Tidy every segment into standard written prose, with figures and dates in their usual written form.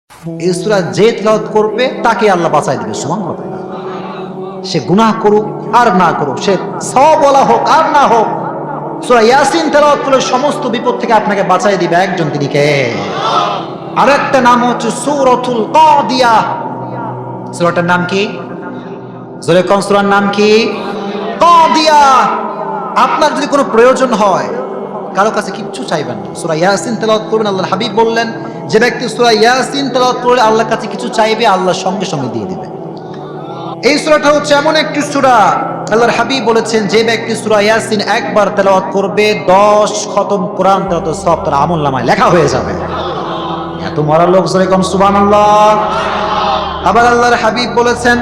এই সূরা যে তেলাওয়াত করবে তাকে আল্লাহ বাঁচাই দিবে। সুবহানাল্লাহ। সে গুনাহ করুক আর না করুক, সে সওয়াব ওয়ালা হোক আর না হোক, সূরা ইয়াসিন তেলাওয়াত করলে সমস্ত বিপদ থেকে আপনাকে বাঁচাই দিবে একজন, তিনি কে? আর একটা নাম হচ্ছে সূরাতুল কাদিয়া। সূরাটার নাম কি? জোরে কোন সূরার নাম কি? কাদিয়া। আপনার যদি কোনো প্রয়োজন হয়, কারো কাছে কিচ্ছু চাইবেন না, সূরা ইয়াসিন তেলাওয়াত করবেন। আল্লাহর হাবিব বললেন, যে ব্যক্তি সূরা ইয়াসিন তেলাওয়াত করলে আল্লাহর কাছে কিছু চাইবে, আল্লাহ সঙ্গে সঙ্গে দিয়ে দিবে। এই সূরাটা হচ্ছে এমন একটি সূরা, আল্লাহর হাবিব বলেছেন, যে ব্যক্তি সূরা ইয়াসিন একবার তেলাওয়াত করবে 10 খতম কোরআন তেলাওয়াতের সওয়াব তার আমলনামায় লেখা হয়ে যাবে। এত মরা লোক জোরে কোন সুবহানাল্লাহ। আবার আল্লাহর হাবিব বলেছেন,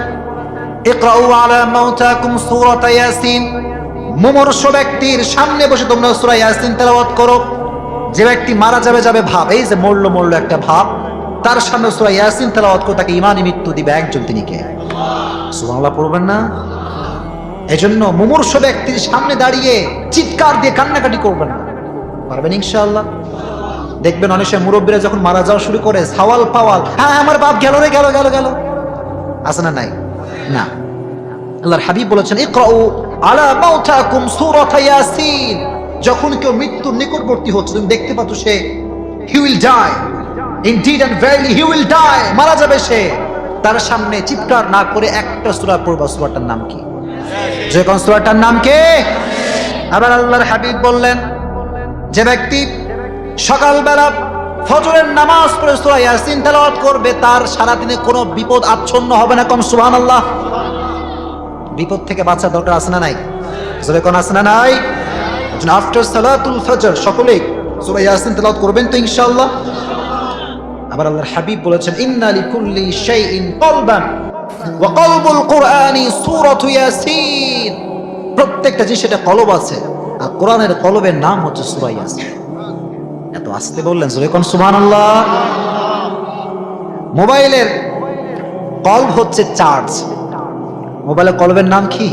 ইকরাউ আলা মাউতাকুম সূরাতা ইয়াসিন। মুমূর্ষ ব্যক্তির সামনে বসে তোমরা সূরা ইয়াসিন তেলাওয়াত করো। যে ব্যক্তি মারা যাবে ভাব, এই যে মরলো একটা ভাব, তার সামনে সূরা ইয়াসিন তেলাওয়াত করে তাকে ঈমানি মৃত্যু দিবে একজন, তিনি কে? সুবহানাল্লাহ পড়বেন না? এজন্য মুমূর্ষ ব্যক্তির সামনে দাঁড়িয়ে চিৎকার দিয়ে কান্নাকাটি করবেন না। পারবেন ইনশাআল্লাহ? দেখবেন অনেক সময় মুরব্বীরা যখন মারা যাওয়া শুরু করে, সাওয়াল পাওয়াল, হ্যাঁ আমার বাপ গেল রে, গেল আছে না নাই? না। আল্লাহর হাবিব বলেছেন, ইকরাউ আলা মাউতাকুম সূরাতা ইয়াসিন। যখন কেউ মৃত্যুর নিকটবর্তী হচ্ছে, তুমি দেখতে পাচ্ছ সে he will die, indeed and verily he will die, মারা যাবে সে, তার সামনে চিৎকার না করে একটা সূরা পড়বা। সূরাটার নাম কি? যে কোন সূরাটার নাম কি? আবার আল্লাহর হাবিব বললেন, যে ব্যক্তি সকালবেলা ফজরের নামাজ পড়ে সূরা ইয়াসিন তেলাওয়াত করবে, তার সারা দিনে কোনো বিপদ আচ্ছন্ন হবে না। কোন সুবহানাল্লাহ। বিপদ থেকে বাঁচার দরকার আছে না নাই? জোরে কোন আছে না নাই? আফটার সালাতুল ফজর সকলেই সূরা ইয়াসিন তেলাওয়াত করবেন তো ইনশাআল্লাহ। আবার আল্লাহর হাবিব বলেছেন, ইন্না লিকুল্লি শাইইন কলবান ওয়া কলবুল কুরআনি সূরাতু ইয়াসিন। প্রত্যেকটা জিনিস সেটা কলব আছে, আর কোরআনের কলবের নাম হচ্ছে সূরা ইয়াসিন। এত আস্তে বললেন, জোরে কোন সুবহানাল্লাহ। মোবাইলের কলব হচ্ছে চার্জ। মোবাইলের কলবের নাম কি?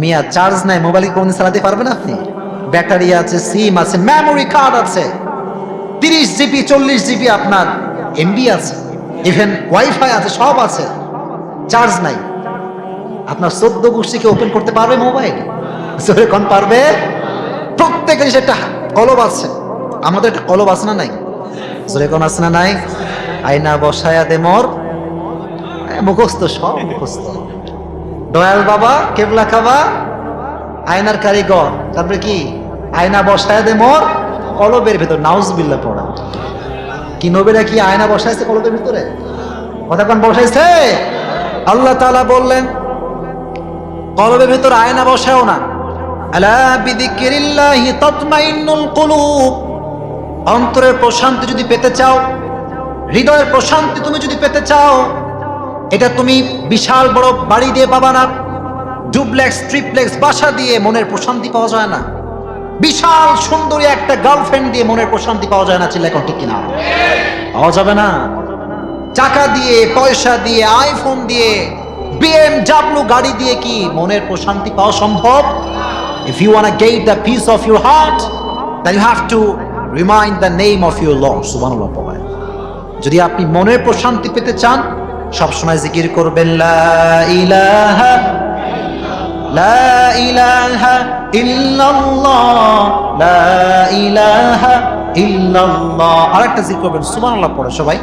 মিয়া চার্জ নাই, মোবাইল কোনদিন চালাতে পারবেন আপনি? ব্যাটারি আছে, সিম আছে, মেমোরি কার্ড আছে, 30 জিবি 40 জিবি আপনার এমবি আছে, ইভেন ওয়াইফাই আছে, সব আছে, চার্জ নাই। আপনার 14 গোষ্ঠীকে ওপেন করতে পারবে মোবাইল? জোরে কোন পারবে? প্রত্যেক জিনিস একটা কলব আছে। আমাদের একটা কলব আছে না নাই? জোরে কোন আছে না নাই? আয়না বসায়া দে মোর, মুখস্থ, সব মুখস্থ। দয়াল বাবা কেবলা খাবা, আয়নার কারিগর, তারপরে কি? আয়না বসায় দে মোর কলবের ভেতর। নাউজুবিল্লাহ পড়া। কি নবীরা কি আয়না বসাইছে কলবের ভিতরে? কথা কোন বসাইছে? আল্লাহ তাআলা বললেন, কলবের ভিতর আয়না বসাও না। আলা বিযিকরিল্লাহি তাতমাইন্নুল কুলুব। অন্তরের প্রশান্তি যদি পেতে চাও, হৃদয়ের প্রশান্তি তুমি যদি পেতে চাও, এটা তুমি বিশাল বড় বাড়ি দিয়ে পাবা না, ডুপ্লেক্স ট্রিপ্লেক্স বাসা দিয়ে মনের প্রশান্তি পাওয়া যায় না, বিশাল সুন্দরী একটা গার্লফ্রেন্ড দিয়ে মনের প্রশান্তি পাওয়া যায় না। চিল্লায় কোন ঠিক কিনা? পাওয়া যাবে না। টাকা দিয়ে, পয়সা দিয়ে, আইফোন দিয়ে, BMW গাড়ি দিয়ে কি মনের প্রশান্তি পাওয়া সম্ভব? If you want to get the peace of your heart, then you have to remind the name of your Lord. সুবহানাল্লাহ পড়েন। যদি আপনি মনের প্রশান্তি পেতে চান, সবসময় জিকির করবেন, লা ইলাহা ইল্লাল্লাহ, লা ইলাহা ইল্লাল্লাহ। আরেকটা জিকির করবেন, সুবহানাল্লাহ পড়ে সবাই।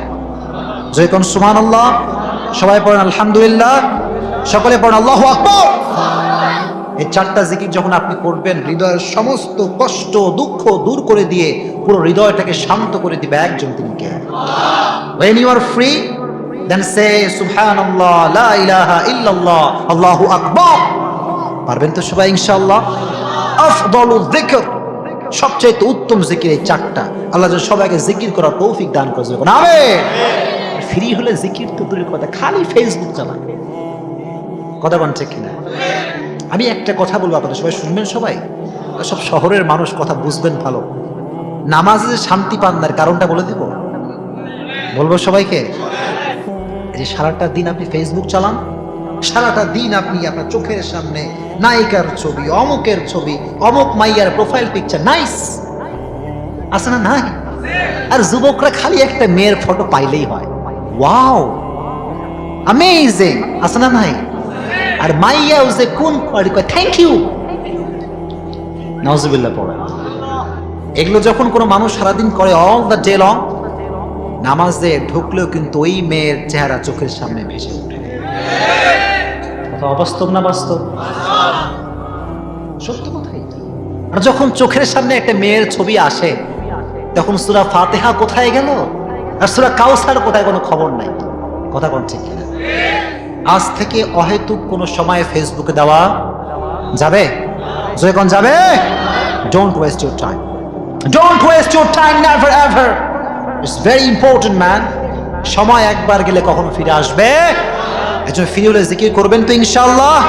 জয় কোন সুবহানাল্লাহ। সবাই পড়েন আলহামদুলিল্লাহ, সকলে পড়েন আল্লাহু আকবার। এই চারটা জিকির যখন আপনি করবেন, হৃদয়ের সমস্ত কষ্ট দুঃখ দূর করে দিয়ে পুরো হৃদয়টাকে শান্ত করে দিবে একজন, তিনি কে? When you are free, then say subhanallah, la ilaha illallah, Allahu akbar। পারবেন তো সবাই ইনশাআল্লাহ? আফদালুল যিকর, সবচেয়ে উত্তম জিকির এই চারটা। আল্লাহ যেন সবাইকে জিকির করার তৌফিক দান করে। আমিন। ফ্রি হলে জিকির তো দূরের কথা, খালি ফেসবুক চালান। কথা বলেন ঠিক কিনা? আমি একটা কথা বলবো, আপনাদের সবাই শুনবেন, সবাই সব শহরের মানুষ কথা বুঝবেন ভালো। নামাজে যে শান্তি পান না, কারণটা বলে দেব, বলবো সবাইকে। এই যে সারাটা দিন আপনি ফেসবুক চালান, সারাটা দিন আপনি আপনার চোখের সামনে নায়িকার ছবি, অমুকের ছবি, অমুক মাইয়ার প্রোফাইল পিকচার, নাইস আছে না? নাই। আর যুবকরা খালি একটা মেয়ের ফটো পাইলেই হয়, ওয়াও, অ্যামেজিং, আছে না নাই? আর মাইয়া যে কোন থ্যাংক ইউ, নাউজুবিল্লাহ পড়ে। এগুলো যখন কোনো মানুষ সারাদিন করে অল দ্য ডে লং, নামাজে ঢুকলেও কিন্তু ওই মেয়ের চেহারা চোখের সামনে ভেসে ওঠে। কথা অবাস্তব না বাস্তব? সত্য কথাই। আর যখন চোখের সামনে একটা মেয়ের ছবি আসে, তখন সূরা ফাতিহা কোথায় গেল আর সূরা কাউসার কোথায়, কোনো খবর নাই। কথা কোন ঠিক কিনা? আজ থেকে অহেতুক কোনো সময় ফেসবুকে দেওয়া যাবে? যখন যাবে, don't waste your time, don't waste your time, never ever. It's very important man. সময় একবার গেলে কখনো ফিরে আসবে। এজন্য ফিরে হলে জিকির করবেন তো ইনশাআল্লাহ।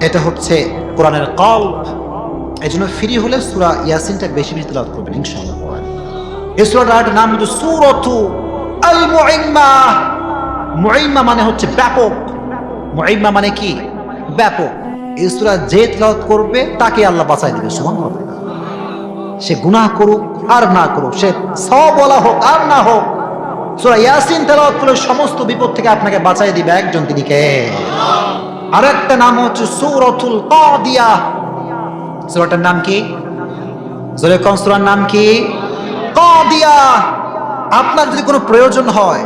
এটা হচ্ছে কোরআনের কলব। এজন্য ফিরে হলে সূরা ইয়াসিনটা বেশি বেশি তেলাওয়াত করবেন ইনশাআল্লাহ। এই সূরাটার নাম হচ্ছে সূরাতু আল মুইম্মা। মুইম্মা মানে হচ্ছে ব্যাপক। মুইম্মা মানে কি? ব্যাপক। এই সূরা যে তেলাওয়াত করবে তাকে আল্লাহ বাঁচায় দিবে। সুবহানাল্লাহ। সে গুনাহ করুক আর না করুক, সে সওয়াব ওয়ালা হোক আর না হোক, সূরা ইয়াসিন তেলাওয়াত করলে সমস্ত বিপদ থেকে আপনাকে বাঁচায় দিবে একজন, তিনি কে? আরেকটা নাম হচ্ছে সূরাতুল কাদিয়া। সূরাটার নাম কি? জোরে কোন সূরার নাম কি? কাদিয়া। আপনার যদি কোনো প্রয়োজন হয়,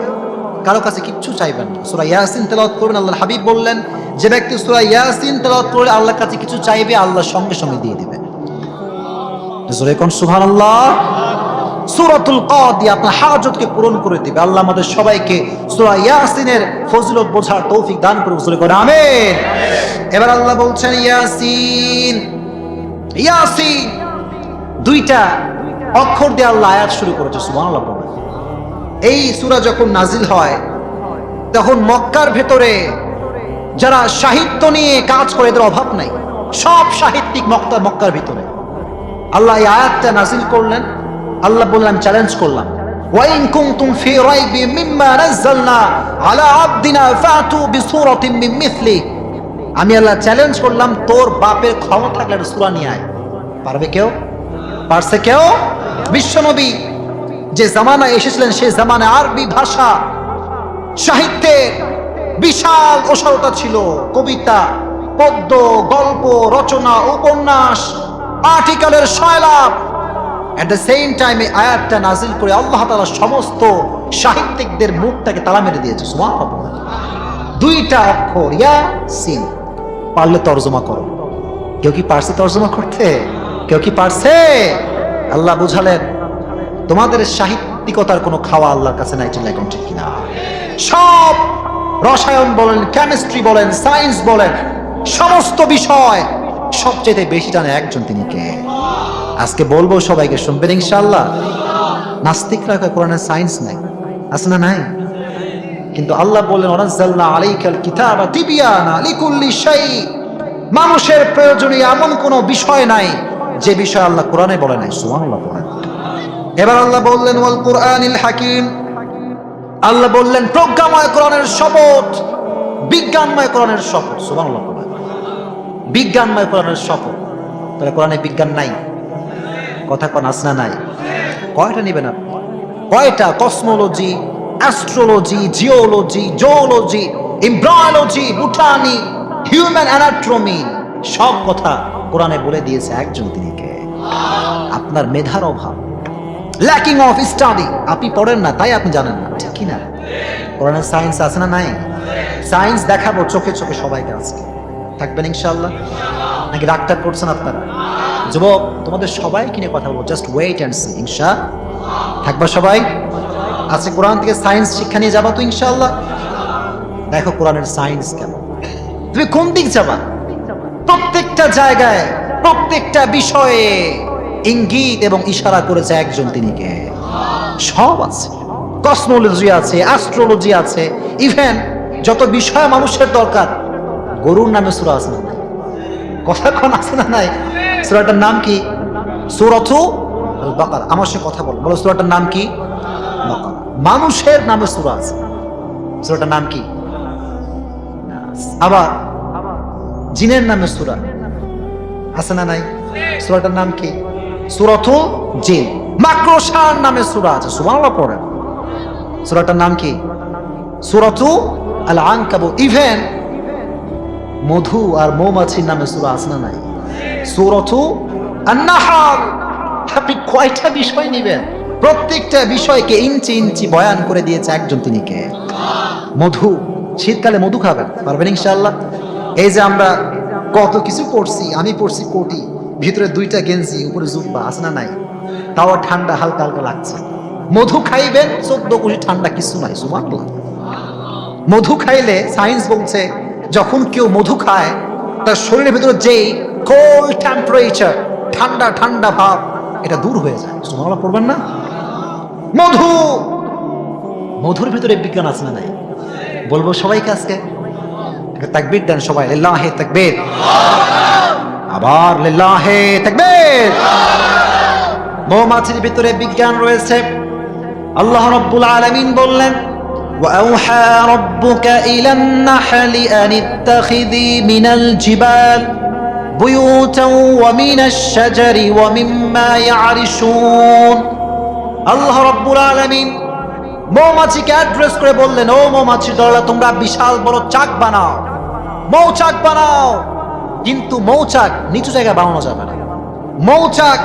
কারো কাছে কিচ্ছু চাইবেন না, সূরা ইয়াসিন তেলাওয়াত করবেন। আল্লাহর হাবিব বললেন, যে ব্যক্তি সূরা ইয়াসিন তেলাওয়াত করে আল্লাহর কাছে কিছু চাইবে, আল্লাহ সঙ্গে সঙ্গে দিয়ে দিবেন। জোরে কোন সুবহানাল্লাহ। সূরাতুল কাদিয়া আপনার হাজতকে পূরণ করে দিবে। আল্লাহ আমাদের সবাইকে সূরা ইয়াসিনের ফজিলত বোঝার তৌফিক দান করুন। জোরে করে আমিন। এবার আল্লাহ বলছেন ইয়াসিন, ইয়াসিন, দুইটা অক্ষর দিয়ে আল্লাহ আয়াত শুরু করেছে। সুবহানাল্লাহ। এই সূরা যখন নাজিল হয়, তখন মক্কার ভেতরে যারা সাহিত্য নিয়ে কাজ করে এদের অভাব নাই। সব সাহিত্যিক মক্কার ভিতরে। আল্লাহ এই আয়াতটা নাজিল করলেন। আল্লাহ বললেন, চ্যালেঞ্জ করলাম, ওয়াইন কুনতুম ফি রাইবি মিম্মা নাযালনা আলা আবদিনা ফাতু বিসূরাতিন মিন মিথলি। আমি আল্লাহ চ্যালেঞ্জ করলাম, তোর বাপের ক্ষমতা থাকলে একটা সূরা নিয়ে আয়। পারবে কেউ? পারছে কেউ? বিশ্বনবী যে জামানায় এসেছিলেন, সেই জামানায় আরবি ভাষা সাহিত্যের বিশাল ওসারতা ছিল। কবিতা, পদ্য, গল্প, রচনা, উপন্যাস, আর্টিকেলের সয়লাভ। এট দ্য সেম টাইম এই আয়াতটা নাজিল করে আল্লাহ তাআলা সমস্ত সাহিত্যিকদের মুখটাকে তালা মেরে দিয়েছে। সুবহানাল্লাহ। দুইটা অক্ষর, ইয়াসিন। পারলে তরজমা করো। কেউ কি পারছে তরজমা করতে? কেউ কি পারছে? আল্লাহ বুঝালেন, তোমাদের সাহিত্যিকতার কোনো খাওয়া আল্লাহর কাছে নাই। চিল্লায় কোন ঠিক কিনা? সব রসায়ন বলেন, কেমিস্ট্রি বলেন, সায়েন্স বলেন, সমস্ত বিষয় সবচেয়ে বেশি টানে একজন, তিনি কে? আজকে বলবো, সবাইকে শুনবেন ইনশাআল্লাহ। নাস্তিকরা কয় কোরআনে সায়েন্স নাই, আছে না? নাই। কিন্তু আল্লাহ বললেন, ওয়ানাজ্জালনা আলাইকাল কিতাবা তিবিয়ানা লিকুল্লি শাই। মানুষের প্রয়োজনে এমন কোনো বিষয় নাই যে বিষয় আল্লাহ কোরআনে বলে নাই। সুবহানাল্লাহ। এবার আল্লাহ বললেন, ওয়াল কুরআনিল হাকিম। আল্লাহ বললেন, প্রজ্ঞাময় কোরআনের শপথ, বিজ্ঞানময় কোরআনের শপথ। সুবহানাল্লাহ। বিজ্ঞানময় কোরআনের শপথ। তাহলে কোরআনে বিজ্ঞান নাই? কথা কোন আসনা নাই? কয়টা নেবেন আপনি? কয়টা? Cosmology, astrology, geology, zoology, embryology, botany, human anatomy, সব কথা কোরআনে বলে দিয়েছে একজন, তিনি কে? আপনার মেধার অভাব, ল্যাকিং অফ স্টাডি। আপনি পড়েন না, তাই আপনি জানেন না, ঠিক কি না? কোরআনে সায়েন্স আছে না নাই? সায়েন্স দেখাবো চোখে চোখে সবাইকে আজকে। থাকবেন ইনশাআল্লাহ? নাকি ডাক্তার করছেন আপনারা? যুবক, তোমাদের সবাই কিনে কথা বলবো, জাস্ট ওয়েট অ্যান্ড সি। ইনশাআল্লাহ থাকবা সবাই? আজকে কোরআন থেকে সায়েন্স শিক্ষা নিয়ে যাবা তো ইনশাআল্লাহ? দেখো কোরআনের সায়েন্স কেমন, তুমি কোন দিক যাবা? প্রত্যেকটা জায়গায়, প্রত্যেকটা বিষয়ে ইঙ্গিত এবং ইশারা করেছে একজন, তিনি কে? সব আছে। কসমোলজি আছে, অ্যাস্ট্রোলজি আছে, ইভেন যত বিষয় মানুষের দরকার। গরুর নামে সূরা আছে না? কথা কোন আছে না নাই? সূরাটার নাম কি? সূরাতু আল বাকারা। আমার সাথে কথা বলো, বলো সূরাটার নাম কি? বাকারা। মানুষের নামে সূরা আছে, সূরাটার নাম কি? আবার জিনের নামে সূরা আছে না নাই? সূরাটার নাম কি? সূরাতুল জিন। মাকড়সার নামে সূরা আছে। সুবহানাল্লাহ পড়েন। সূরাটার নাম কি? সূরাতু আল আনকাবুত। ইভেন মধু আর মৌমাছির নামে সূরা আছে না নাই? সূরাতু আন-নাহল। আপনি কয়টা বিষয় নেবেন? প্রত্যেকটা বিষয়কে ইঞ্চি ইঞ্চি বয়ান করে দিয়েছে একজন, তিনি কে? মধু। শীতকালে মধু খাবেন, পারবেন ইনশাআল্লাহ? এই যে আমরা কত কিছু পড়ছি, আমি পড়ছি কোটি, ভিতরে 2টা গেঞ্জি, উপরে জুব্বা, আছে না নাই? তাও ঠান্ডা হালকা হালকা লাগছে। মধু খাইবেন, 14 কোটি ঠান্ডা কিছু নাই। সুবহানাল্লাহ। মধু খাইলে সায়েন্স বলছে যখন কেউ মধু খায় তার শরীরের ভিতরে যেই কোল্ড টেম্পারেচার, ঠান্ডা ঠান্ডা ভাব, এটা দূর হয়ে যায়। সুবহানাল্লাহ পড়বেন না? মধু, মধুর ভিতরে বিজ্ঞান আছে না নাই? বলবো সবাইকে আজকে তাকবীর দেন সবাই, লিল্লাহি তাকবীর। আবার লিল্লাহি তাকবীর। মৌমাছির ভিতরে বিজ্ঞান রয়েছে। আল্লাহ রাব্বুল আলামিন বললেন, وأوحى ربك إلى النحل أن اتخذي من الجبال بيوتا ومن الشجر ومما يعرشون। আল্লাহ রাব্বুল আলামিন মৌমাছিকে অ্যাড্রেস করে বললেন, ও মৌমাছির দল, তোমরা বিশাল বড় চাক বানাও, মৌচাক বানাও। কিন্তু মৌচাক নিচু জায়গায় বানানো যাবে না। মৌচাক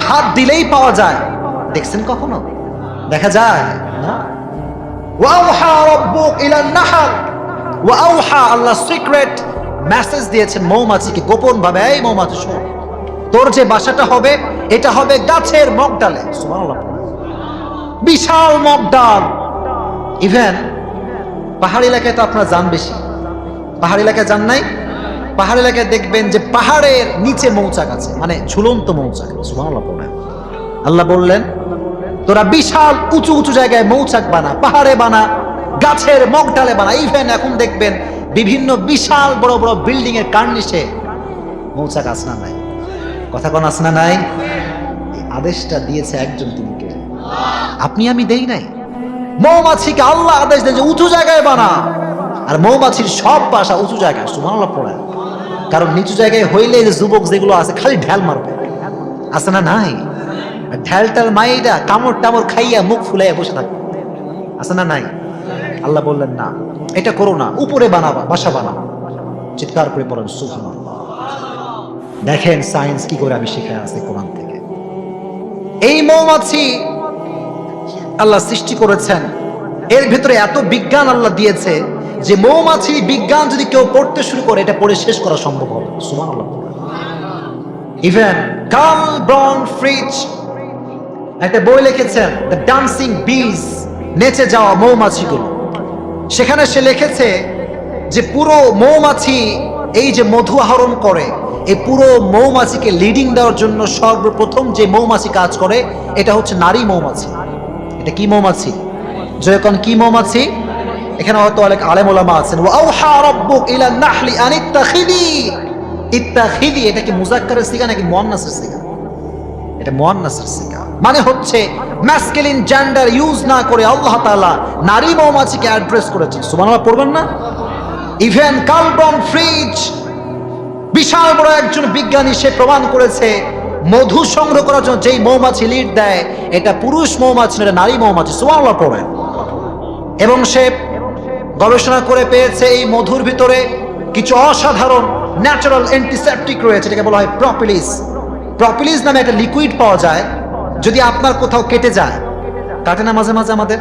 হাত দিলেই পাওয়া যায়। দেখছেন কখনো? দেখা যায় না। ওয়াওহা রাব্বুক ইলান নাহল। ওয়াওহা, আল্লাহ সিক্রেট মেসেজ দিয়েছেন মৌমাছিকে গোপন ভাবে, এই মৌমাছি শোন, তোর যে বাসাটা হবে এটা হবে গাছের মগডালে। সুবহানাল্লাহ। বিশাল মগডাল। ইভেন পাহাড়ি এলাকায় তো আপনারা যান বেশি, পাহাড়ি এলাকায় যান নাই? পাহাড়ি এলাকায় দেখবেন যে পাহাড়ের নিচে মৌচাক আছে, মানে ঝুলন্ত মৌচাক। সুবহানাল্লাহ। আল্লাহ বললেন, তোরা বিশাল উঁচু উঁচু জায়গায় মৌচাক বানা, পাহাড়ে বানা, গাছের মগডালে বানা। ইভেন এখন দেখবেন বিভিন্ন বিশাল বড় বড় বিল্ডিং এর কার্নিশে মৌচাক আছে না নাই? কথা কোন আছে না নাই? এই আদেশটা দিয়েছে একজন, তিনি কে? আপনি আমি দেই নাই। মৌমাছিকে আল্লাহ আদেশ দেন যে উঁচু জায়গায় বানা, আর মৌমাছির সব বাসা উঁচু জায়গায়। সুবহানাল্লাহ পড়ে। কারণ নিচু জায়গায় হইলে যে যুবক যেগুলো আছে খালি ঢাল মারবে, আছে না নাই? ঢাল টাল মাইরা কামড় টামড় খাইয়া মুখ ফুলাইয়া বসে থাকবে, আছে না নাই? আল্লাহ বললেন না, এটা করো না, উপরে বানাবা, বাসা বানাবা। চিৎকার করে পড়েন সুবহানাল্লাহ। দেখেন সায়েন্স কি করে আমি শিখায় আছে কোরআন থেকে। এই মৌমাছি আল্লাহ সৃষ্টি করেছেন, এর ভিতরে এত বিজ্ঞান আল্লাহ দিয়েছে যে মৌমাছি বিজ্ঞান যদি কেউ পড়তে শুরু করে এটা পড়ে শেষ করা সম্ভব হবে। সুবহানাল্লাহ। ইভেন কার্ল ব্রন ফ্রিজ একটা বই লিখেছেন, দ্য ডান্সিং বিজ, নেচে যাওয়া মৌমাছিগুলো। সেখানে সে লিখেছে যে পুরো মৌমাছি এই যে মধু আহরণ করে, এই পুরো মৌমাছিকে লিডিং দেওয়ার জন্য সর্বপ্রথম যে মৌমাছি কাজ করে এটা হচ্ছে নারী মৌমাছি। এটা কি মৌমাছি? যখন কি মৌমাছি? এখানে হয়তো অনেক আলেম ওলামা আছেন। ওয়াওহা রাব্বুক ইলান নাহলি আন ইত্তাখিদি। ইত্তাখিদি এটা কি মুযাক্কারের সিগা নাকি মুয়ান্নাসের সিগা? এটা মুয়ান্নাসের সিগা। মানে হচ্ছে ম্যাসকুলিন জেন্ডার ইউজ না করে আল্লাহ তাআলা নারী মৌমাছিকে অ্যাড্রেস করেছেন। সুবহানাল্লাহ পড়বেন না? ইভেন কার্ল ব্রন ফ্রিজ বিশাল বড় একজন বিজ্ঞানী, সে প্রমাণ করেছে মধু সংগ্রহ করার জন্য যেই মৌমাছি লিড দেয় এটা পুরুষ মৌমাছি, এটা নারী মৌমাছি। সুবহানাল্লাহ পড়েন। এবং সে গবেষণা করে পেয়েছে এই মধুর ভিতরে কিছু অসাধারণ ন্যাচারাল অ্যান্টিসেপটিক রয়েছে, এটাকে বলা হয় প্রপিলিস। প্রপিলিস নামে একটা লিকুইড পাওয়া যায়। যদি আপনার কোথাও কেটে যায়, কাটে না মাঝে মাঝে আমাদের,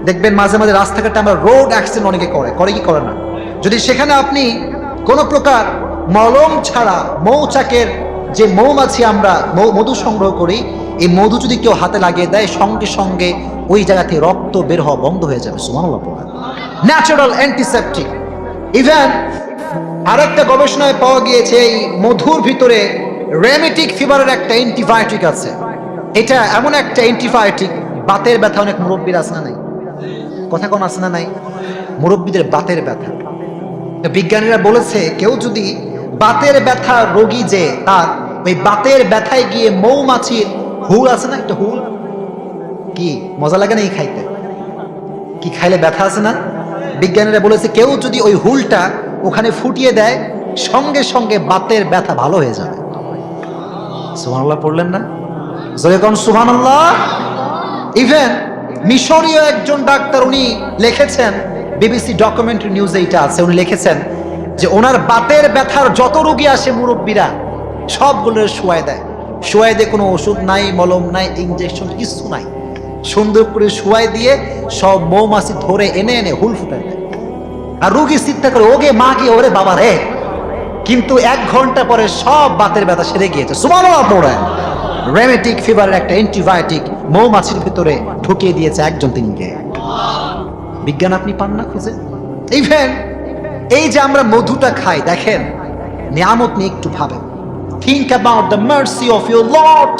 দেখবেন মাঝে মাঝে রাস্তাঘাটে আমরা রোড অ্যাক্সিডেন্ট অনেকে করে কি করে না? যদি সেখানে আপনি কোনো প্রকার মলম ছাড়া মৌচাকের যে মৌমাছি আমরা মধু সংগ্রহ করি, এই মধু যদি কেউ হাতে লাগিয়ে দেয় সঙ্গে সঙ্গে ওই জায়গা থেকে রক্ত বের হওয়া বন্ধ হয়ে যাবে। সুবহানাল্লাহ। Natural antiseptic. ইভেন আরেকটা গবেষণায় পাওয়া গিয়েছে এই মধুর ভিতরে রেমেটিক ফিভারের একটা অ্যান্টিবায়োটিক আছে। এটা এমন একটা অ্যান্টিবায়োটিক, বাতের ব্যথা অনেক মুরব্বীর আছে না নাই? কথা কোন আছে না নাই? মুরব্বীদের বাতের ব্যথা, বিজ্ঞানীরা বলেছে কেউ যদি বাতের ব্যথা রোগী, যে তার ওই বাতের ব্যথায় গিয়ে মৌমাছির হুল আছে না, একটা হুল, কি মজা লাগে না এই খাইতে? কি খাইলে ব্যথা আছে না? বিজ্ঞানীরা বলেছে কেউ যদি ওই হুলটা ওখানে ফুটিয়ে দেয় সঙ্গে সঙ্গে বাতের ব্যথা ভালো হয়ে যাবে। সুবহানাল্লাহ পড়লেন না? জোরে কোন সুবহানাল্লাহ। ইভেন মিশরীয় একজন ডাক্তার উনি লিখেছেন বিবিসি ডকুমেন্টারি নিউজে এটা আছে, উনি লিখেছেন যে ওনার বাতের ব্যথার যত রোগী আসে মুরব্বীরা সবগুলো শোয়ায় দেয়, শোয়ায় দিয়ে কোনো ওষুধ নাই, মলম নাই, ইঞ্জেকশন কিছু নাই, সুন্দর করে শোয়ায় দিয়ে সব মৌমাছি ধরে এনে এনে হুল ফুটায় দেয়। আর রোগী চিন্তা করে ওগে মা কি ওরে বাবা রে, কিন্তু 1 ঘন্টা পরে সব বাতের ব্যথা সেরে গিয়েছে। সুবহানাল্লাহ পড়ে রেমেটিক ফিভারের একটা অ্যান্টিবায়োটিক মৌমাছির ভিতরে ঢুকিয়ে দিয়েছে একজন তিনকে। বিজ্ঞান আপনি পান না খুঁজে। ইভেন এই যে আমরা মধুটা খাই, দেখেন নিয়ামত নিয়ে একটু ভাবেন। Think about the mercy of your lord,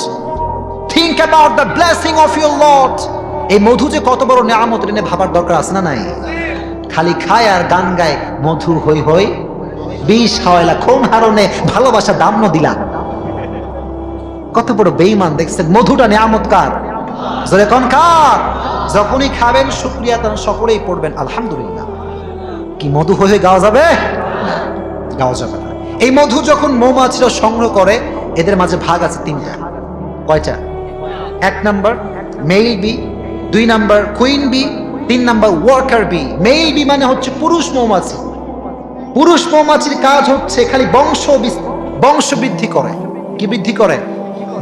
think about the blessing of your lord. এই মধু যে কত বড় নিয়ামত নিয়ে ভাবার দরকার আছে না নাই? খালি খায় আর গান গায়, মধু হই হই বিষ খাওয়াইলা, কোন হারণে ভালোবাসা দাম ন দিলা। কত বড় বেঈমান দেখছেন। মধুটা নিয়ামত কার? জোরে কোন কার? যখনই খাবেন শুকরিয়া তখন সকলেই পড়বেন আলহামদুলিল্লাহ। কি মধু হয়ে গাওয়া যাবে? গাওয়া যাবে না। এই মধু যখন মৌমাছিরা সংগ্রহ করে, এদের মাঝে ভাগ আছে 3টা। কয়টা? 1 number male bee, 2 number queen bee, 3 number worker bee. Male bee মানে হচ্ছে পুরুষ মৌমাছি। পুরুষ মৌমাছির কাজ হচ্ছে খালি বংশ বৃদ্ধি করে। কি বৃদ্ধি করে?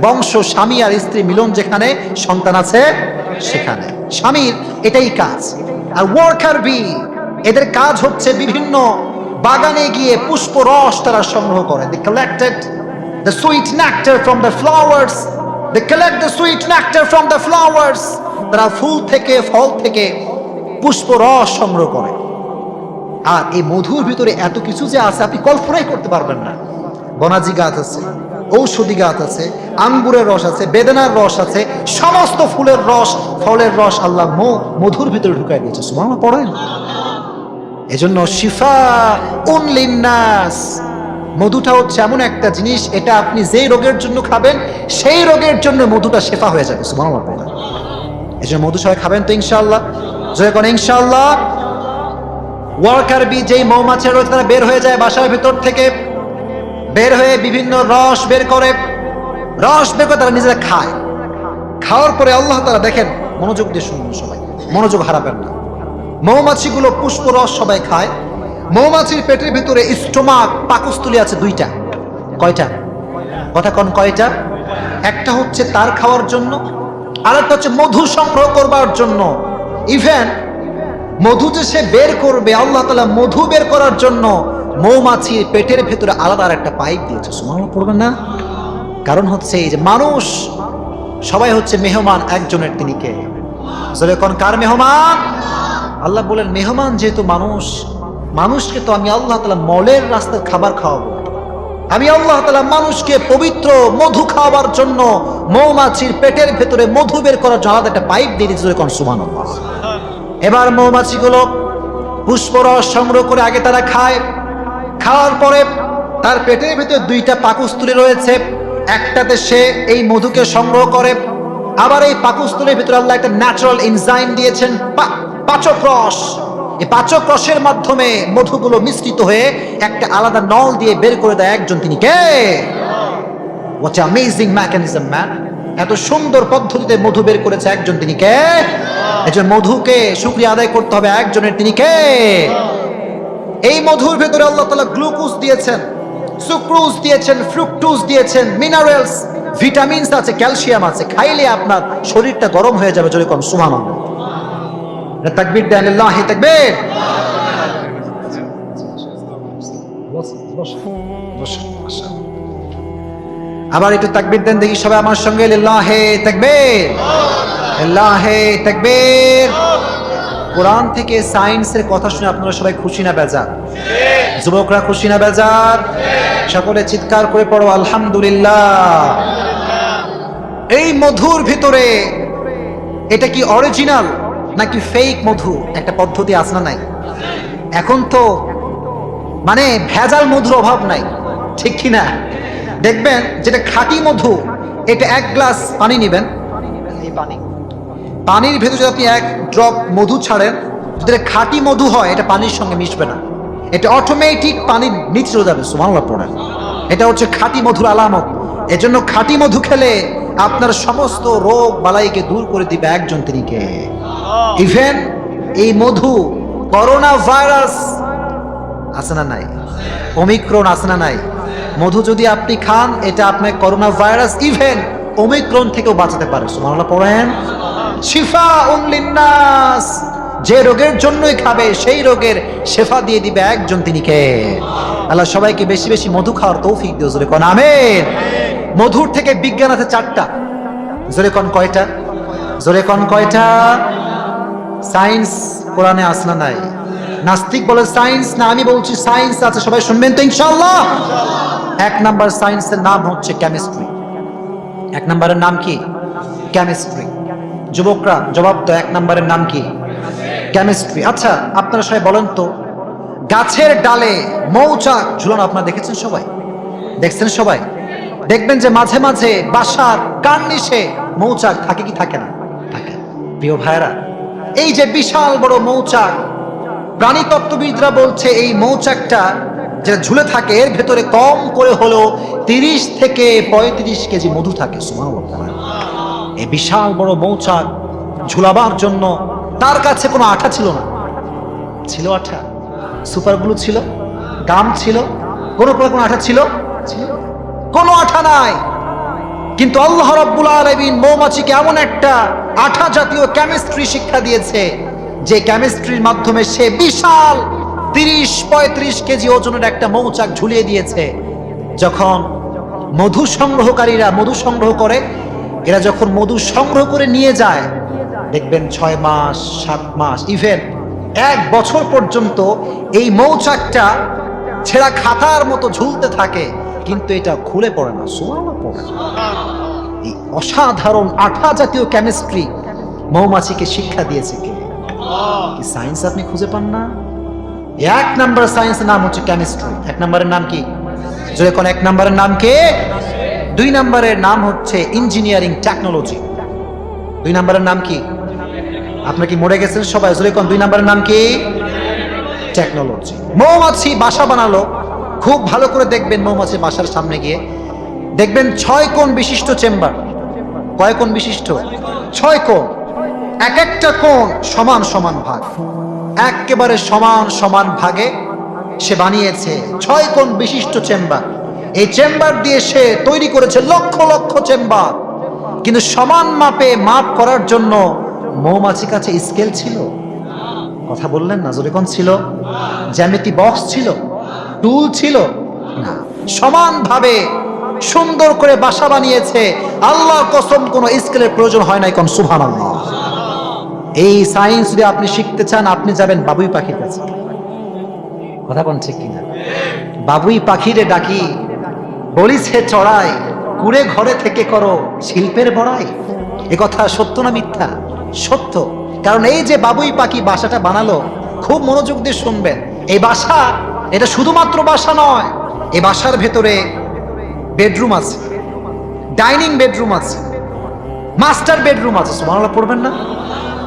বংশ। স্বামী আর স্ত্রী মিলন যেখানে, সন্তান আছে সেখানে, স্বামীর এটাই কাজ। আর ওয়ার্কার বি, এদের কাজ হচ্ছে বিভিন্ন বাগানে গিয়ে পুষ্প রস তারা সংগ্রহ করে। They collected the sweet nectar from the flowers. They collect the sweet nectar from the flowers. তারা ফুল থেকে, ফল থেকে পুষ্প রস সংগ্রহ করে। আর এই মধুর ভিতরে এত কিছু যে আছে আপনি কল্পনাই করতে পারবেন না। বনাজি গাছ আছে, ঔষধি গাছ আছে, আঙ্গুরের রস আছে, বেদানার রস আছে, সমস্ত ফুলের রস, ফলের রস আল্লাহ মধুর ভিতরে ঢুকাই দিয়েছে। সুবহানাল্লাহ পড়েন। এজন্য শিফা লিন্নাস, মধুটা হচ্ছে এমন একটা জিনিস, এটা আপনি যেই রোগের জন্য খাবেন সেই রোগের জন্য মধুটা শেফা হয়ে যাবে। সুবহানাল্লাহ পড়েন। এজন্য মধু সবাই খাবেন তো ইনশাআল্লাহ। জয় কোন ইনশাআল্লাহ। ওয়ার্কার বি, যেই মৌমাছিরা রয়েছে তারা বের হয়ে যায় বাসার ভিতর থেকে, বের হয়ে বিভিন্ন রস বের করে, তারা নিজেরা খায়। খাওয়ার পরে আল্লাহ তাআলা দেখেন, মনোযোগ দিয়ে শুনুন সবাই, মনোযোগ হারাবেন না। মৌমাছিগুলো পুষ্প রস সবাই খায়। মৌমাছির পেটের ভিতরে স্টোমাক, পাকস্থলী আছে 2টা। কয়টা? কথা কোন কয়টা? একটা হচ্ছে তার খাওয়ার জন্য, আর একটা হচ্ছে মধু সংগ্রহ করবার জন্য। ইভেন মধু যে সে বের করবে, আল্লাহ তাআলা মধু বের করার জন্য মৌমাছির পেটের ভেতরে আলাদা আর একটা পাইপ দিয়েছে। সুবহানাল্লাহ পড়বেন না? কারণ হচ্ছে এই যে মানুষ সবাই হচ্ছে মেহমান একজনের, তিনি কে? যখন কার মেহমান? আল্লাহ বলেন মেহমান যেহেতু মানুষ, মানুষকে তো আমি আল্লাহ তাআলা মলের রাস্তার খাবার খাওয়াবো। আমি আল্লাহ তাআলা মানুষকে পবিত্র মধু খাওয়াবার জন্য মৌমাছির পেটের ভেতরে মধু বের করার জন্য আলাদা একটা পাইপ দিয়ে দিয়েছে। যখন সুবহানাল্লাহ। এবার মৌমাছিগুলো পুষ্পরস সংগ্রহ করে আগে তারা খায়। খাওয়ার পরে তার পেটের ভিতরে 2টা পাকস্থলী রয়েছে, একটাতে সে এই মধুকে সংগ্রহ করে, আবার এই পাকস্থলীর ভিতরে আল্লাহ একটা ন্যাচারাল এনজাইম দিয়েছেন, পাচক রস। এই পাচক রসের মাধ্যমে মধুগুলো মিশ্রিত হয়ে একটা আলাদা নল দিয়ে বের করে দেয় একজন, তিনি কে? What an amazing mechanism, man! এত সুন্দর পদ্ধতিতে মধু বের করেছে একজন, তিনি কে? একজন মধুকে শুকরিয়া আদায় করতে হবে একজনের, তিনি কে? এই মধুর ভেতরে আল্লাহ তাআলা গ্লুকোজ দিয়েছেন, সুক্রোজ দিয়েছেন, ফ্রুক্টোজ দিয়েছেন, মিনারেলস, ভিটামিনস আছে, ক্যালসিয়াম আছে। খাইলে আপনার শরীরটা গরম হয়ে যাবে। যদি কোন সুবহানাল্লাহ। তাকবীর দেন, লিল্লাহি তাকবীর। আবার একটু তাকবীর দেন দেখি সবাই আমার সঙ্গে, লিল্লাহি তাকবীর, লিল্লাহি তাকবীর। কোরআন থেকে সায়েন্সের কথা শুনে আপনারা সবাই খুশি না বেজার? যুবকরা খুশি না বেজার? সকলে চিৎকার করে পড়ো আলহামদুলিল্লাহ। এই মধুর ভিতরে এটা কি অরিজিনাল নাকি ফেক মধু, একটা পদ্ধতি আছে না নাই? এখন তো মানে ভেজাল মধুর অভাব নাই, ঠিক কি না? দেখবেন যেটা খাঁটি মধু, এটা 1 গ্লাস পানি নেবেন, এই পানির ভেতরে যদি আপনি 1 ড্রপ মধু ছাড়েন, যদি খাঁটি মধু হয় এটা পানির সঙ্গে মিশবে না, এটা অটোমেটিক পানির নিচে চলে যাবে। সুবহানাল্লাহ পড়েন। এটা হচ্ছে খাঁটি মধুর আলামত। এজন্য খাঁটি মধু খেলে আপনার সমস্ত রোগ বালাইকে দূর করে দিবে একজন, তিনি কে? ইভেন এই মধু করোনা ভাইরাস আছে না নাই, ওমিক্রন আছে না নাই। মধু যদি আপনি খান এটা আপনার করোনা ভাইরাস ইভেন ওমিক্রন থেকেও বাঁচাতে পারে। সুবহানাল্লাহ পড়েন। শিফা লিন্নাস, যে রোগের জন্যই খাবে সেই রোগের শেফা দিয়ে দিবে একজন, তিনি কে? আল্লাহ সবাইকে বেশি বেশি মধু খাওয়ার তৌফিক দিও। জোরে কোন আমিন। মধুর থেকে বিজ্ঞান আছে 4টা। জোরে কোন কয়টা? জোরে কোন কয়টা? সায়েন্স কোরআনে আছে না নাই? নাস্তিক বলে সায়েন্স না, আমি বলছি সায়েন্স আছে, সবাই শুনবেন তো ইনশাআল্লাহ। 1 নাম্বার সায়েন্সের নাম হচ্ছে কেমিস্ট্রি। 1 নাম্বারের নাম কি? কেমিস্ট্রি। যুবকরা জবাব তো, 1 নাম্বারের নাম কি? কেমিস্ট্রি। আচ্ছা আপনারা সবাই বলেন তো, গাছের ডালে মৌচাক ঝুলানো আপনারা দেখেছেন সবাই? দেখছেন সবাই? দেখবেন যে মাঝে মাঝে বাসার কার্নিশে মৌচাক থাকে কি থাকে না? থাকে। প্রিয় ভাইরা, এই যে বিশাল বড় মৌচাক, প্রাণীতত্ত্ববিদরা বলছে এই মৌচাকটা যেটা ঝুলে থাকে এর ভেতরে কম করে হলেও 30 থেকে 35 কেজি মধু থাকে। সুবহানাল্লাহ। এই বিশাল বড় মৌচাক ঝুলাবার জন্য তার কাছে কোনো আঠা ছিল না। ছিল আঠা? সুপারগুলো ছিল, গাম ছিল, কোনো আঠা ছিল? কোনো আঠা নাই। কিন্তু আল্লাহ রাব্বুল আলামিন মৌমাছিকে এমন একটা আঠা জাতীয় কেমিস্ট্রি শিক্ষা দিয়েছে যে কেমিস্ট্রির মাধ্যমে সে বিশাল 30-35 কেজি ওজনের একটা মৌচাক ঝুলিয়ে দিয়েছে। যখন মধু সংগ্রহকারীরা মধু সংগ্রহ করে, এরা যখন মধু সংগ্রহ করে নিয়ে যায়, দেখবেন 6 মাস 7 মাস ইভেন 1 বছর পর্যন্ত এই মৌচাকটা ছেঁড়া খাতার মতো ঝুলতে থাকে, কিন্তু এটা খুলে পড়ে না। সুবহানাল্লাহ পড়ে না। এই অসাধারণ আঠা জাতীয় কেমিস্ট্রি মৌমাছিকে শিক্ষা দিয়েছে কে? কি সায়েন্স আপনি খুঁজে পান না? 1 নাম্বার সায়েন্সের নাম হচ্ছে কেমিস্ট্রি। 1 নাম্বারের নাম কি? যদি কোন 1 নাম্বারের নাম কে? 2 নাম্বারের নাম হচ্ছে ইঞ্জিনিয়ারিং টেকনোলজি। 2 নাম্বারের নাম কি? আপনারা কি মরে গেছেন সবাই? যদি কোন 2 নাম্বারের নাম কি? টেকনোলজি। মৌমাছি বাসা বানালো, খুব ভালো করে দেখবেন মৌমাছি বাসার সামনে গিয়ে দেখবেন 6 কোণ বিশিষ্ট চেম্বার। কয় কোণ বিশিষ্ট? 6 কোণ। এক একটা কোণ সমান সমান ভাগ, একেবারে সমান সমান ভাগে সে বানিয়েছে 6 কোণ বিশিষ্ট চেম্বার। এই চেম্বার দিয়ে সে তৈরি করেছে লক্ষ লক্ষ চেম্বার। কিন্তু সমান মাপে মাপ করার জন্য মৌমাছির কাছে স্কেল ছিল? কথা বললেন না? জোরে কোন ছিল? জ্যামিতি বক্স ছিল? টুল ছিল না। সমানভাবে সুন্দর করে বাসা বানিয়েছে। আল্লাহর কসম, কোনো স্কেলের প্রয়োজন হয় নাই। কোন সুবহানাল্লাহ। এই সায়েন্স যদি আপনি শিখতে চান, আপনি যাবেন বাবুই পাখির কাছে। কথা কোন ঠিক কিনা? বাবুই পাখিরে ডাকি, বলিছে চড়াই, কুড়ে ঘরে থেকে করো শিল্পের বড়াই। এ কথা সত্য না মিথ্যা? সত্য। কারণ এই যে বাবুই পাখি বাসাটা বানালো, খুব মনোযোগ দিয়ে শুনবেন, এই বাসা এটা শুধুমাত্র বাসা নয়। এই বাসার ভেতরে বেডরুম আছে, ডাইনিং বেডরুম আছে, মাস্টার বেডরুম আছে। সুবহানাল্লাহ পড়বেন না?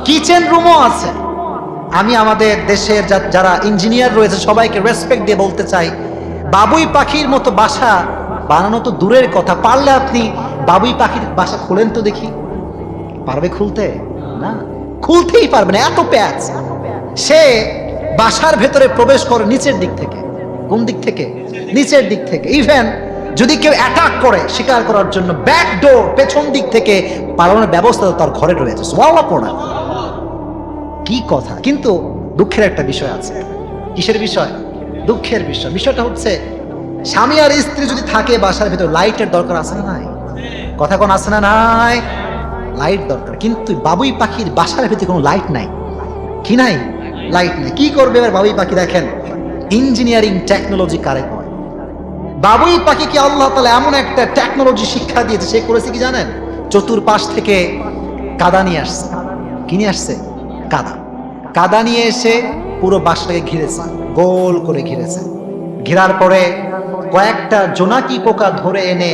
কিচেন রুমও আছে। আমি আমাদের দেশের যারা ইঞ্জিনিয়ার রয়েছে সবাইকে রেসপেক্ট দিয়ে বলতে চাই, বাবুই পাখির মতো বাসা বানানো তো দূরের কথা, পারলে আপনি বাবুই পাখির বাসা খুলেন তো দেখি। পারবে খুলতে? না, খুলতেই পারবে না, এত প্যাচ। সে বাসার ভেতরে প্রবেশ করে নিচের দিক থেকে। কোন দিক থেকে? নিচের দিক থেকে। ইভেন যদি কেউ অ্যাটাক করে শিকার করার জন্য, ব্যাক ডোর পেছন দিক থেকে পালানোর ব্যবস্থা তার ঘরে রয়েছে। সুবহানাল্লাহ পড়া। কি কথা! কিন্তু দুঃখের একটা বিষয় আছে। কিসের বিষয়? দুঃখের বিষয়। বিষয়টা হচ্ছে, স্বামী আর স্ত্রী যদি থাকে বাসার ভেতর, লাইটের দরকার আছে না নাই? কথা কোন আছে না নাই? লাইট দরকার। কিন্তু বাবুই পাখির বাসার ভেতরে কোনো লাইট নাই। কি নাই? লাইট নেই। কি করবে এবার বাবুই পাখি? দেখেন ইঞ্জিনিয়ারিং টেকনোলজি কারে কয়। বাবুই পাখিকে আল্লাহ তাআলা এমন একটা টেকনোলজি শিক্ষা দিয়েছে, সে করেছে কি জানেন? চতুর্পাশ থেকে কাদা নিয়ে আসছে। কি নিয়ে আসছে? কাদা। কাদা নিয়ে এসে পুরো বাসাটাকে ঘিরেছে, গোল করে ঘিরেছে। ঘেরার পরে কয়েকটা জোনাকি পোকা ধরে এনে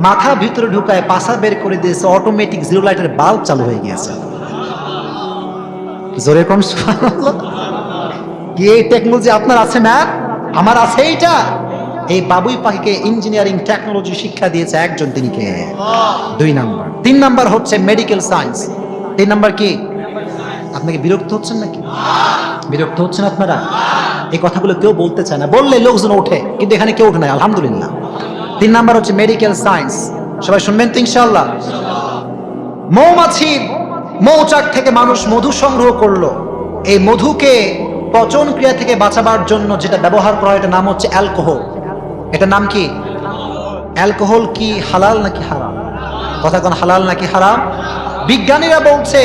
মাথা ভিতরে ঢুকায় পাছা বের করে দিয়েছে। অটোমেটিক 0 লাইটের বাল্ব চালু হয়ে গিয়েছে। জোরে কোন সুবহানাল্লাহ। কি এই টেকনোলজি আপনার আছে না? আমার আছে এইটা। এই বাবুই পাখিকে ইঞ্জিনিয়ারিং টেকনোলজি শিক্ষা দিয়েছে একজন, তিনি কে? 2 নাম্বার। 3 নাম্বার হচ্ছে মেডিকেল সায়েন্স। 3 নাম্বার কি? আপনাকে বিরক্ত হচ্ছেন নাকি? বিরক্ত হচ্ছেন আপনারা? এই কথাগুলো কেউ বলতে চায় না, বললে লোকজন ওঠে, কিন্তু এখানে কেউ ওঠে না, আলহামদুলিল্লাহ। 3 নাম্বার হচ্ছে মেডিকেল সায়েন্স। সবাই শুনবেন তো ইনশাআল্লাহ। মৌমাছি মৌচাক থেকে মানুষ মধু সংগ্রহ করলো। এই মধুকে পচন ক্রিয়া থেকে বাঁচাবার জন্য যেটা ব্যবহার করা হয়, এটার নাম হচ্ছে অ্যালকোহল। এটার নাম কি? অ্যালকোহল। কি হালাল নাকি হারাম? কথা কোন হালাল নাকি হারাম? বিজ্ঞানীরা বলছে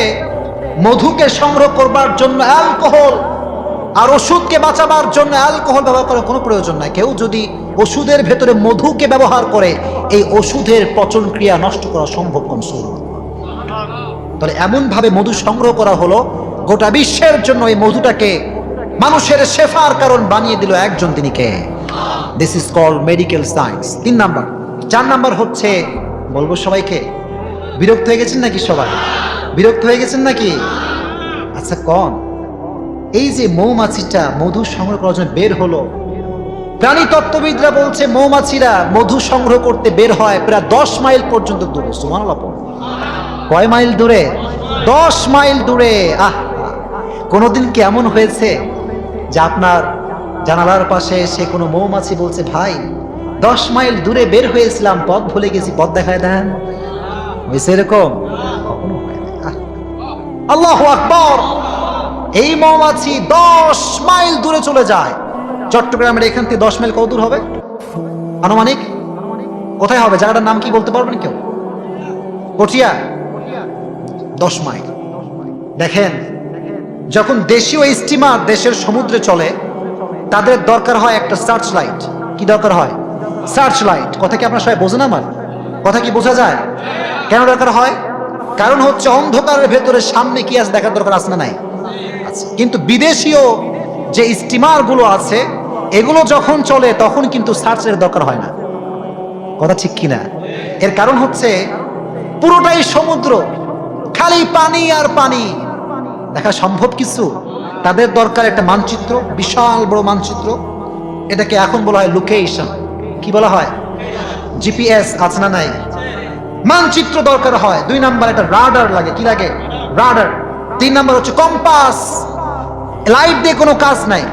মধুকে সংগ্রহ করবার জন্য অ্যালকোহল, আর ওষুধকে বাঁচাবার জন্য অ্যালকোহল ব্যবহার করার কোনো প্রয়োজন নাই। কেউ যদি ওষুধের ভেতরে মধুকে ব্যবহার করে, এই ওষুধের পচন ক্রিয়া নষ্ট করা সম্ভব কম সুর। তাহলে এমন ভাবে মধু সংগ্রহ করা হলো, গোটা বিশ্বের জন্য এই মধুটাকে মানুষের শেফার কারণ বানিয়ে দিল একজন, তিনি কে? This is called medical science. 3 number. 4 number হচ্ছে, বলবো সবাইকে, বিরক্ত হয়ে গেছেন নাকি? সবাই বিরক্ত হয়ে গেছেন নাকি? আচ্ছা কোন, এই যে মৌমাছিটা মধু সংগ্রহ করার জন্য বের হলো, প্রাণী তত্ত্ববিদরা বলছে মৌমাছিরা মধু সংগ্রহ করতে বের হয় প্রায় 10 মাইল পর্যন্ত দূরে। সুবহানাল্লাহ। কয় মাইল দূরে? 10 মাইল দূরে। কোনোদিন কি এমন হয়েছে যে আপনার জানালার পাশে এসে কোনো মৌমাছি বলছে, ভাই 10 মাইল দূরে বের হয়েছিলাম, পথ ভুলে গেছি, পথ দেখায় দেন? হয়েছে এরকম? আল্লাহু আকবার। এই মৌমাছি 10 মাইল দূরে চলে যায়। চট্টগ্রামের এখান থেকে 10 মাইল কত দূর হবে আনুমানিক? কোথায় হবে? জায়গাটার নাম কি বলতে পারবেন কেউ? পটিয়া। 10 মাইল। দেখেন, যখন দেশীয় স্টিমার দেশের সমুদ্রে চলে, তাদের দরকার হয় একটা সার্চ লাইট। কি দরকার হয়? Search light. কথা কি আপনারা সবাই বোঝেন? আমার কথা কি বোঝা যায়? কেন দরকার হয়? কারণ হচ্ছে অন্ধকারের ভেতরে সামনে কি আছে দেখার দরকার আছে না নাই? আচ্ছা। কিন্তু বিদেশীয় যে স্টিমার গুলো আছে, এগুলো যখন চলে তখন কিন্তু সার্চের দরকার হয় না। কথা ঠিক কিনা? এর কারণ হচ্ছে পুরোটাই সমুদ্র, খালি পানি আর পানি, দেখা সম্ভব কিছু? তাদের দরকার একটা মানচিত্র, বিশাল বড় মানচিত্র। এটাকে এখন বলা হয় লোকেশন। কি বলা হয়? জিপিএস আছে না নাই? মানচিত্র দরকার হয়। 2 নাম্বার একটা রাডার লাগে। কি লাগে? রাডার। 3 নাম্বার হচ্ছে কম্পাস। লাইট দিয়ে কোনো কাজ নাই।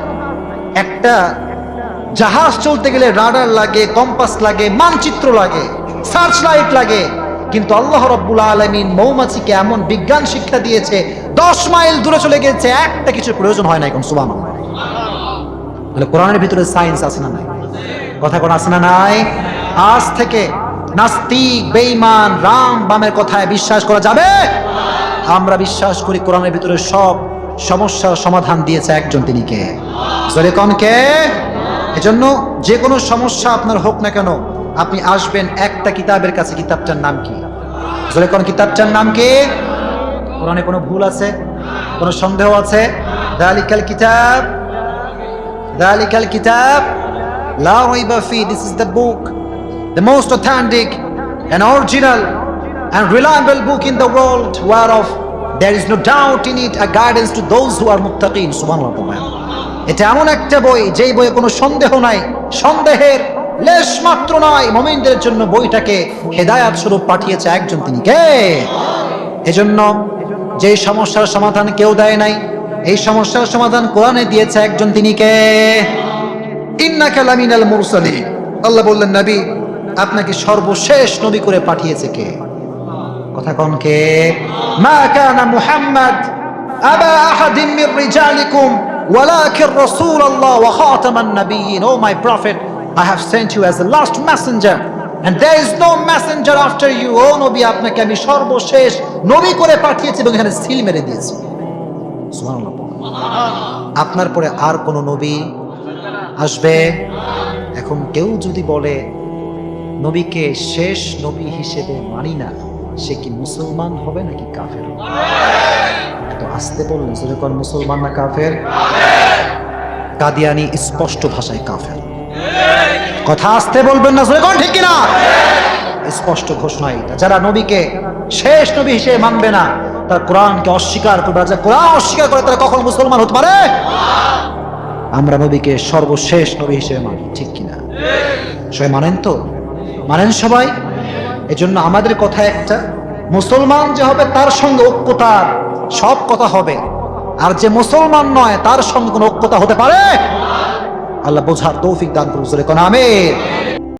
একটা জাহাজ চলতে গেলে রাডার লাগে, কম্পাস লাগে, মানচিত্র লাগে, সার্চ লাইট লাগে। কিন্তু আল্লাহ রাব্বুল আলামিন মৌমাছিকে এমন বিজ্ঞান শিক্ষা দিয়েছে, 10 মাইল দূরে চলে গেছে, একটা কিছুর প্রয়োজন হয় না। এখন সুবহানাল্লাহ। তাহলে কোরআনের ভিতরে সায়েন্স আছে না নাই? কথা কোন আছে না নাই? আজ থেকে নাস্তিক, বেঈমান, রাম বামের কথায় বিশ্বাস করা যাবে? আমরা বিশ্বাস করি কোরআনের ভিতরে সব সমস্যার সমাধান দিয়েছে একজন, তিনি কে? জোরে কোন কে? এজন্য যে কোনো সমস্যা আপনার হোক না কেন, আপনি আসবেন একটা কিতাবের কাছে। কিতাবটার নাম কি? জোরে কোন কিতাবটার নাম কি? কোরআনে কোনো ভুল আছে? কোনো সন্দেহ আছে? যালিকাল কিতাব, যালিকাল কিতাব লা রাইবা ফি। This is the book, the most authentic and original and reliable book in the world, whereof there is no doubt in it, a guidance to those who are muttaqin. Subhanallah. এটা এমন একটা বই, যেই বইয়ে কোনো সন্দেহ নাই, সন্দেহের লেশ মাত্র নাই। মুমিনদের জন্য বইটাকে হেদায়াত স্বরূপ পাঠিয়েছে একজন, তিনি কে? এজন্য যেই সমস্যার সমাধান কেউ দেয় নাই, এই সমস্যার সমাধান কোরআনে দিয়েছে একজন, তিনি কে? ইন্নাকা লামিনাল মুরসালিন। আল্লাহ বললেন, নবী আপনাকে সর্বশেষ নবী করে পাঠিয়েছে কে? কথা কোন কে? মা কানা মুহাম্মদ আবা আহাদিন মির রিজালিকুম ওয়ালাকিন রাসূলুল্লাহ ওয়া খাতামান নাবিয়্যিন। O my prophet, I have sent you as the last messenger and there is no messenger after you. ও নবী, আপনাকে আমি সর্বশেষ নবী করে পাঠিয়েছি এবং এখানে সিল মেরে দিয়েছি। সুবহানাল্লাহ। আপনার পরে আর কোন নবী আসবে? এখন কেউ যদি বলে নবীকে শেষ নবী হিসেবে মানি না, সে কি মুসলমান হবে নাকি কাফের? তো আসতে বললেন, যখন মুসলমান না কাফের? কাদিয়ানি স্পষ্ট ভাষায় কাফের। কথা আসতে বলবেন না, যখন ঠিক কিনা? স্পষ্ট ঘোষণা এটা। যারা নবীকে শেষ নবী হিসেবে মানবে না, তার কোরআনকে অস্বীকার করবে। যারা কোরআন অস্বীকার করে, তারা কখনো মুসলমান হতে পারে? আমরা নবীকে সর্বশেষ নবী হিসেবে মানি, ঠিক কিনা? সবাই মানেন তো? মানেন সবাই? এজন্য আমাদের কথা একটা, মুসলমান যে হবে তার সঙ্গে ঐক্যতার সব কথা হবে, আর যে মুসলমান নয় তার সঙ্গে কোনো ঐক্যতা হতে পারে? আল্লাহ বোঝার তৌফিক দান করুন, আমিন।